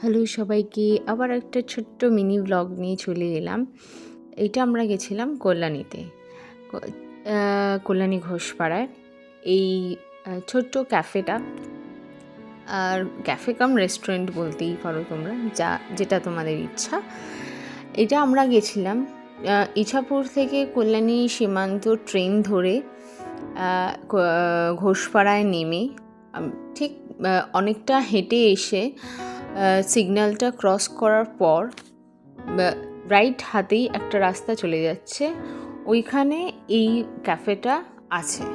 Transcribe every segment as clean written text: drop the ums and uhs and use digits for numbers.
Hello সবাইকে, আবার একটা ছোট্ট মিনি ব্লগ নিয়ে চলে এলাম। এটা আমরা গেছিলাম কল্যাণীতে, কল্যাণী ঘোষপাড়ায় এই ছোট্ট ক্যাফেটা, আর ক্যাফে কাম রেস্টুরেন্ট বলতেই পারো তোমরা, যেটা তোমাদের ইচ্ছা। এটা আমরা গেছিলাম ইছাপুর থেকে কল্যাণী সীমান্ত ট্রেন ধরে ঘোষপাড়ায় নেমে ঠিক অনেকটা হেঁটে এসে সিগন্যালটা ক্রস করার পর রাইট হাতেই একটা রাস্তা চলে যাচ্ছে, ওইখানে এই ক্যাফেটা আছে।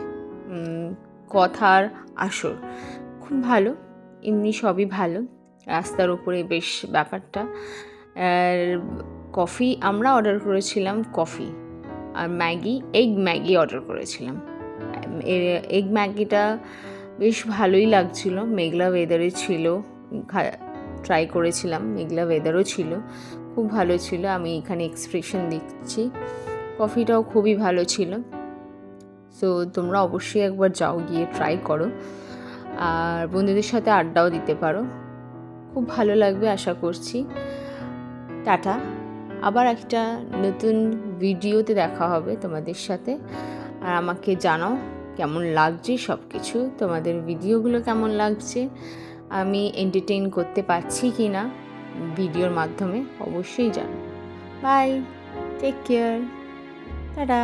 কথার আসর খুব ভালো, এমনি সবই ভালো, রাস্তার উপরে বেশ ব্যাপারটা। আর কফি আমরা অর্ডার করেছিলাম, কফি আর এগ ম্যাগি অর্ডার করেছিলাম। এগ ম্যাগিটা বেশ ভালোই লাগছিল, মেঘলা ওয়েদারে ছিল, ট্রাই করেছিলাম, মেঘলা ওয়েদারও ছিল, খুব ভালো ছিল। আমি এখানে এক্সপ্রেশন দিচ্ছি। কফিটাও খুবই ভালো ছিল। সো তোমরা অবশ্যই একবার যাও, গিয়ে ট্রাই করো, আর বন্ধুদের সাথে আড্ডাও দিতে পারো, খুব ভালো লাগবে আশা করছি। টাটা, আবার একটা নতুন ভিডিওতে দেখা হবে তোমাদের সাথে। আর আমাকে জানাও কেমন লাগছে সব কিছু, তোমাদের ভিডিওগুলো কেমন লাগছে, আমি এন্টারটেইন করতে পারছি কি না ভিডিওর মাধ্যমে, অবশ্যই জানাও। Bye, take care, tata.